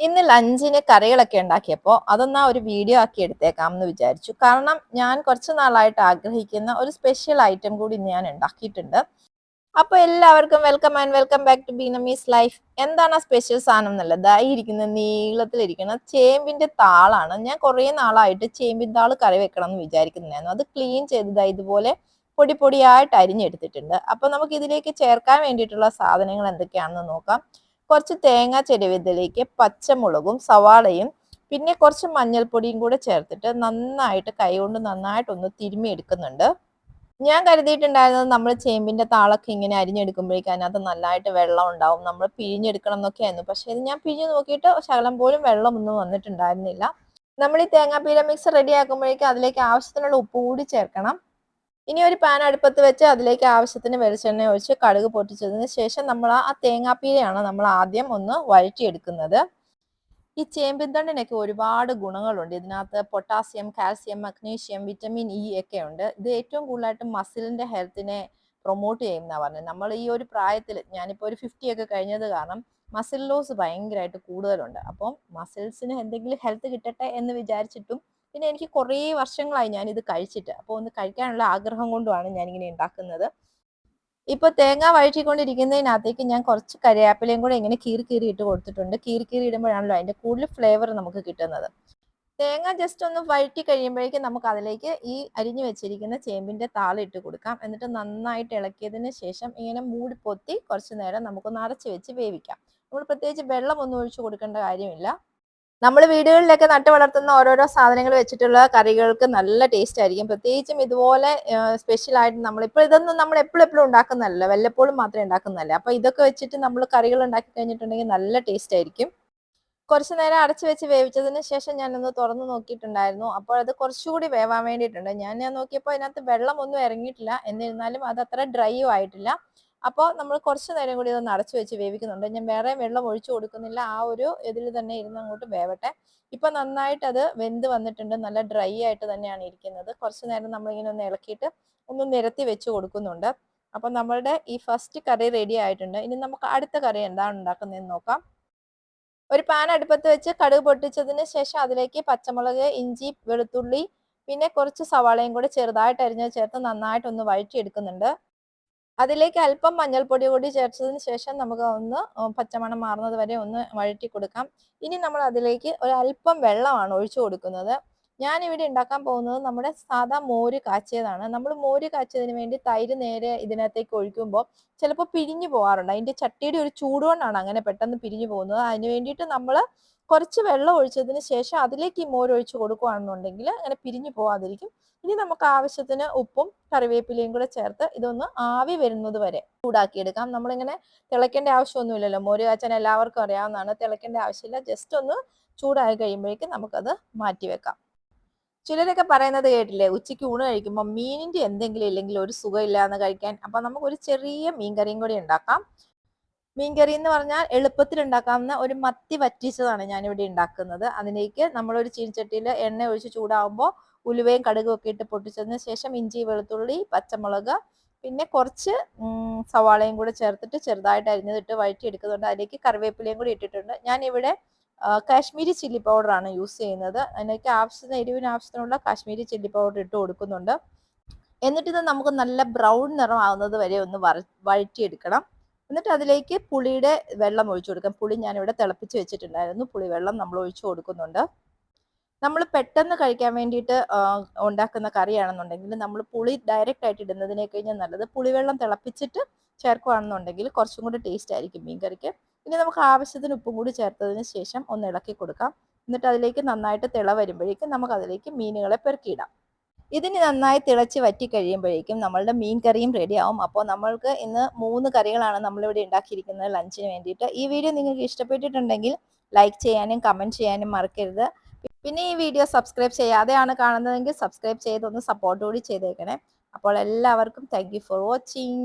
ഇന്ന് ലഞ്ചിന് കറികളൊക്കെ ഉണ്ടാക്കിയപ്പോൾ അതൊന്നാ ഒരു വീഡിയോ ആക്കി എടുത്തേക്കാം എന്ന് വിചാരിച്ചു. കാരണം ഞാൻ കുറച്ച് നാളായിട്ട് ആഗ്രഹിക്കുന്ന ഒരു സ്പെഷ്യൽ ഐറ്റം കൂടി ഞാൻ ഉണ്ടാക്കിയിട്ടുണ്ട്. അപ്പൊ എല്ലാവർക്കും welcome and welcome back to ബീനമീസ് ലൈഫ്. എന്താണ് ആ സ്പെഷ്യൽ സാധനം എന്നുള്ളത്? ഇരിക്കുന്ന നീളത്തിലിരിക്കുന്ന ചേമ്പിന്റെ താളാണ്. ഞാൻ കുറേ നാളായിട്ട് ചേമ്പിൻ താള് കറി വെക്കണം എന്ന് വിചാരിക്കുന്നുണ്ടായിരുന്നു. അത് ക്ലീൻ ചെയ്തത് ഇതുപോലെ പൊടി പൊടിയായിട്ട് അരിഞ്ഞെടുത്തിട്ടുണ്ട്. അപ്പൊ നമുക്ക് ഇതിലേക്ക് ചേർക്കാൻ വേണ്ടിയിട്ടുള്ള സാധനങ്ങൾ എന്തൊക്കെയാണെന്ന് നോക്കാം. കുറച്ച് തേങ്ങ ചെരുവിതിലേക്ക് പച്ചമുളകും സവാളയും പിന്നെ കുറച്ച് മഞ്ഞൾപ്പൊടിയും കൂടെ ചേർത്തിട്ട് നന്നായിട്ട് കൈകൊണ്ട് നന്നായിട്ടൊന്ന് തിരുമ്മി എടുക്കുന്നുണ്ട്. ഞാൻ കരുതിയിട്ടുണ്ടായിരുന്നത് നമ്മൾ ചേമ്പിന്റെ താളൊക്കെ ഇങ്ങനെ അരിഞ്ഞെടുക്കുമ്പോഴേക്കും അതിനകത്ത് നല്ലതായിട്ട് വെള്ളം ഉണ്ടാവും, നമ്മൾ പിഴിഞ്ഞെടുക്കണം എന്നൊക്കെയായിരുന്നു. പക്ഷെ ഇത് ഞാൻ പിഴിഞ്ഞ് നോക്കിയിട്ട് ശകലം പോലും വെള്ളമൊന്നും വന്നിട്ടുണ്ടായിരുന്നില്ല. നമ്മൾ ഈ തേങ്ങാപ്പീര മിക്സ് റെഡി ആക്കുമ്പോഴേക്കും അതിലേക്ക് ആവശ്യത്തിനുള്ള ഉപ്പ് കൂടി ചേർക്കണം. ഇനി ഒരു പാൻ അടുപ്പത്ത് വെച്ച് അതിലേക്ക് ആവശ്യത്തിന് വെളിച്ചെണ്ണ ഒഴിച്ച് കടുക് പൊട്ടിച്ചതിന് ശേഷം നമ്മൾ ആ തേങ്ങാപ്പീരയാണ് നമ്മൾ ആദ്യം ഒന്ന് വഴറ്റിയെടുക്കുന്നത്. ഈ ചേമ്പിൻതണ്ടിനൊക്കെ ഒരുപാട് ഗുണങ്ങളുണ്ട്. ഇതിനകത്ത് potassium, calcium, magnesium, vitamin E ഒക്കെ ഉണ്ട്. ഇത് ഏറ്റവും കൂടുതലായിട്ട് മസിലിന്റെ ഹെൽത്തിനെ പ്രൊമോട്ട് ചെയ്യുന്ന പറഞ്ഞത്. നമ്മൾ ഈ ഒരു പ്രായത്തിൽ, ഞാനിപ്പോൾ ഒരു 50 ഒക്കെ കഴിഞ്ഞത് കാരണം മസിൽ ലോസ് ഭയങ്കരമായിട്ട് കൂടുതലുണ്ട്. അപ്പം മസിൽസിന് എന്തെങ്കിലും ഹെൽത്ത് കിട്ടട്ടെ എന്ന് വിചാരിച്ചിട്ടും പിന്നെ എനിക്ക് കുറേ വർഷങ്ങളായി ഞാൻ ഇത് കഴിച്ചിട്ട്, അപ്പോൾ ഒന്ന് കഴിക്കാനുള്ള ആഗ്രഹം കൊണ്ടുമാണ് ഞാനിങ്ങനെ ഉണ്ടാക്കുന്നത്. ഇപ്പൊ തേങ്ങ വഴറ്റിക്കൊണ്ടിരിക്കുന്നതിനകത്തേക്ക് ഞാൻ കുറച്ച് കരിവേപ്പിലയും കൂടെ ഇങ്ങനെ കീറി കീറി ഇട്ട് കൊടുത്തിട്ടുണ്ട്. കീറി കീറി ഇടുമ്പോഴാണല്ലോ അതിന്റെ കൂടുതൽ ഫ്ലേവർ നമുക്ക് കിട്ടുന്നത്. തേങ്ങ ജസ്റ്റ് ഒന്ന് വഴറ്റി കഴിയുമ്പോഴേക്കും നമുക്ക് അതിലേക്ക് ഈ അരിഞ്ഞു വെച്ചിരിക്കുന്ന ചേമ്പിന്റെ താള് ഇട്ട് കൊടുക്കാം. എന്നിട്ട് നന്നായിട്ട് ഇളക്കിയതിന് ശേഷം ഇങ്ങനെ മൂടി പൊത്തി കുറച്ചു നേരം നമുക്കൊന്ന് അടച്ചു വെച്ച് വേവിക്കാം. നമ്മൾ പ്രത്യേകിച്ച് വെള്ളം ഒന്നും ഒഴിച്ചു കൊടുക്കേണ്ട കാര്യമില്ല. നമ്മൾ വീടുകളിലൊക്കെ നട്ടു വളർത്തുന്ന ഓരോരോ സാധനങ്ങൾ വെച്ചിട്ടുള്ള കറികൾക്ക് നല്ല ടേസ്റ്റ് ആയിരിക്കും. പ്രത്യേകിച്ചും ഇതുപോലെ സ്പെഷ്യൽ ആയിട്ട് നമ്മളിപ്പോൾ ഇതൊന്നും നമ്മൾ എപ്പോഴും എപ്പോഴും ഉണ്ടാക്കുന്നതല്ല, വല്ലപ്പോഴും മാത്രമേ ഉണ്ടാക്കുന്നതല്ല. അപ്പൊ ഇതൊക്കെ വെച്ചിട്ട് നമ്മൾ കറികൾ ഉണ്ടാക്കി കഴിഞ്ഞിട്ടുണ്ടെങ്കിൽ നല്ല ടേസ്റ്റ് ആയിരിക്കും. കുറച്ചു നേരം അടച്ചു വെച്ച് വേവിച്ചതിന് ശേഷം ഞാനൊന്ന് തുറന്നു നോക്കിയിട്ടുണ്ടായിരുന്നു. അപ്പോൾ അത് കുറച്ചുകൂടി വേവാൻ വേണ്ടിയിട്ടുണ്ട്. ഞാൻ നോക്കിയപ്പോൾ അതിനകത്ത് വെള്ളമൊന്നും ഇറങ്ങിയിട്ടില്ല. എന്നിരുന്നാലും അത് അത്ര ഡ്രൈയും ആയിട്ടില്ല. അപ്പോൾ നമ്മൾ കുറച്ചു നേരം കൂടി ഇതൊന്ന് അടച്ചു വെച്ച് വേവിക്കുന്നുണ്ട്. ഞാൻ വേറെ വെള്ളം ഒഴിച്ചു കൊടുക്കുന്നില്ല. ആ ഒരു ഇതിൽ തന്നെ ഇരുന്ന് അങ്ങോട്ട് വേവട്ടെ. ഇപ്പൊ നന്നായിട്ട് അത് വെന്ത് വന്നിട്ടുണ്ട്. നല്ല ഡ്രൈ ആയിട്ട് തന്നെയാണ് ഇരിക്കുന്നത്. കുറച്ചു നേരം നമ്മളിങ്ങനെ ഒന്ന് ഇളക്കിയിട്ട് ഒന്ന് നിരത്തി വെച്ച് കൊടുക്കുന്നുണ്ട്. അപ്പൊ നമ്മളുടെ ഈ ഫസ്റ്റ് കറി റെഡി ആയിട്ടുണ്ട്. ഇനി നമുക്ക് അടുത്ത കറി എന്താണ് ഉണ്ടാക്കുന്നതെന്ന് നോക്കാം. ഒരു പാൻ അടുപ്പത്ത് വെച്ച് കടുക് പൊട്ടിച്ചതിന് ശേഷം അതിലേക്ക് പച്ചമുളക്, ഇഞ്ചി, വെളുത്തുള്ളി പിന്നെ കുറച്ച് സവാളയും കൂടി ചെറുതായിട്ട് അരിഞ്ഞത് ചേർത്ത് നന്നായിട്ടൊന്ന് വഴറ്റിയെടുക്കുന്നുണ്ട്. അതിലേക്ക് അല്പം മഞ്ഞൾപ്പൊടി കൂടി ചേർത്തതിന് ശേഷം നമുക്ക് ഒന്ന് പച്ചമണം മാറുന്നത് വരെ ഒന്ന് വഴറ്റി കൊടുക്കാം. ഇനി നമ്മൾ അതിലേക്ക് ഒരല്പം വെള്ളമാണ് ഒഴിച്ചു കൊടുക്കുന്നത്. ഞാൻ ഇവിടെ ഉണ്ടാക്കാൻ പോകുന്നത് നമ്മുടെ സാധാ മോര് കാച്ചിയതാണ്. നമ്മൾ മോര് കാച്ചിയതിന് വേണ്ടി തൈര് നേരെ ഇതിനകത്തേക്ക് ഒഴിക്കുമ്പോൾ ചിലപ്പോൾ പിരിഞ്ഞു പോകാറുണ്ട്. അതിന്റെ ചട്ടിയുടെ ഒരു ചൂട് കൊണ്ടാണ് അങ്ങനെ പെട്ടെന്ന് പിരിഞ്ഞു പോകുന്നത്. അതിന് വേണ്ടിയിട്ട് നമ്മൾ കുറച്ച് വെള്ളം ഒഴിച്ചതിന് ശേഷം അതിലേക്ക് ഈ മോര് ഒഴിച്ച് കൊടുക്കുകയാണെന്നുണ്ടെങ്കിൽ അങ്ങനെ പിരിഞ്ഞു പോകാതിരിക്കും. ഇനി നമുക്ക് ആവശ്യത്തിന് ഉപ്പും കറിവേപ്പിലയും കൂടെ ചേർത്ത് ഇതൊന്ന് ആവി വരുന്നത് വരെ ചൂടാക്കിയെടുക്കാം. നമ്മളിങ്ങനെ തിളയ്ക്കേണ്ട ആവശ്യമൊന്നുമില്ലല്ലോ, മോര് കാച്ചാൻ എല്ലാവർക്കും അറിയാവുന്നതാണ്. തിളയ്ക്കേണ്ട ആവശ്യമില്ല. ജസ്റ്റ് ഒന്ന് ചൂടായി കഴിയുമ്പോഴേക്കും നമുക്കത് മാറ്റി വെക്കാം. ചിലരൊക്കെ പറയുന്നത് കേട്ടില്ലേ, ഉച്ചയ്ക്ക് ഊണ് കഴിക്കുമ്പോൾ മീനിന്റെ എന്തെങ്കിലും ഇല്ലെങ്കിൽ ഒരു സുഖമില്ലാന്ന് കഴിക്കാൻ. അപ്പൊ നമുക്ക് ഒരു ചെറിയ മീൻകറിയും കൂടി ഉണ്ടാക്കാം. മീൻകറി എന്ന് പറഞ്ഞാൽ എളുപ്പത്തിൽ ഉണ്ടാക്കാവുന്ന ഒരു മത്തി വറ്റിച്ചതാണ് ഞാനിവിടെ ഉണ്ടാക്കുന്നത്. അതിലേക്ക് നമ്മളൊരു ചീനച്ചട്ടിയിൽ എണ്ണ ഒഴിച്ച് ചൂടാവുമ്പോൾ ഉലുവയും കടുകും ഒക്കെ ഇട്ട് പൊട്ടിച്ചതിന് ശേഷം ഇഞ്ചി, വെളുത്തുള്ളി, പച്ചമുളക് പിന്നെ കുറച്ച് സവാളയും കൂടെ ചേർത്തിട്ട് ചെറുതായിട്ട് അരിഞ്ഞതിട്ട് വഴറ്റിയെടുക്കുന്നുണ്ട്. അതിലേക്ക് കറിവേപ്പിലയും കൂടി ഇട്ടിട്ടുണ്ട്. ഞാനിവിടെ കാശ്മീരി ചില്ലി പൗഡറാണ് യൂസ് ചെയ്യുന്നത്. അതിലേക്ക് എരിവിന് ആവശ്യത്തിനുള്ള കാശ്മീരി ചില്ലി പൗഡർ ഇട്ട് കൊടുക്കുന്നുണ്ട്. എന്നിട്ട് ഇത് നമുക്ക് നല്ല ബ്രൗൺ നിറമാവുന്നത് വരെ ഒന്ന് വഴറ്റിയെടുക്കണം. എന്നിട്ട് അതിലേക്ക് പുളിയുടെ വെള്ളം ഒഴിച്ചു കൊടുക്കാം. പുളി ഞാനിവിടെ തിളപ്പിച്ച് വെച്ചിട്ടുണ്ടായിരുന്നു. പുളിവെള്ളം നമ്മൾ ഒഴിച്ചു കൊടുക്കുന്നുണ്ട്. നമ്മൾ പെട്ടെന്ന് കഴിക്കാൻ വേണ്ടിയിട്ട് ഉണ്ടാക്കുന്ന കറിയാണെന്നുണ്ടെങ്കിൽ നമ്മൾ പുളി ഡയറക്റ്റ് ആയിട്ട് ഇടുന്നതിനെ കഴിഞ്ഞാൽ നല്ലത് പുളിവെള്ളം തിളപ്പിച്ചിട്ട് ചേർക്കുകയാണെന്നുണ്ടെങ്കിൽ കുറച്ചും കൂടി ടേസ്റ്റ് ആയിരിക്കും മീൻ കറിക്ക്. ഇനി നമുക്ക് ആവശ്യത്തിന് ഉപ്പും കൂടി ചേർത്തതിന് ശേഷം ഒന്ന് ഇളക്കി കൊടുക്കാം. എന്നിട്ട് അതിലേക്ക് നന്നായിട്ട് തിള വരുമ്പോഴേക്കും നമുക്ക് അതിലേക്ക് മീനുകളെ പെറുക്കിയിടാം. ഇതിന് നന്നായി തിളച്ച് വറ്റി കഴിയുമ്പോഴേക്കും നമ്മളുടെ മീൻ കറിയും റെഡിയാവും. അപ്പോൾ നമ്മൾക്ക് ഇന്ന് 3 കറികളാണ് നമ്മളിവിടെ ഉണ്ടാക്കിയിരിക്കുന്നത് ലഞ്ചിന് വേണ്ടിയിട്ട്. ഈ വീഡിയോ നിങ്ങൾക്ക് ഇഷ്ടപ്പെട്ടിട്ടുണ്ടെങ്കിൽ ലൈക്ക് ചെയ്യാനും കമൻറ്റ് ചെയ്യാനും മറക്കരുത്. പിന്നെ ഈ വീഡിയോ സബ്സ്ക്രൈബ് ചെയ്യാതെയാണ് കാണുന്നതെങ്കിൽ സബ്സ്ക്രൈബ് ചെയ്തൊന്ന് സപ്പോർട്ട് കൂടി ചെയ്തേക്കണേ. അപ്പോൾ എല്ലാവർക്കും താങ്ക് യു ഫോർ വാച്ചിങ്.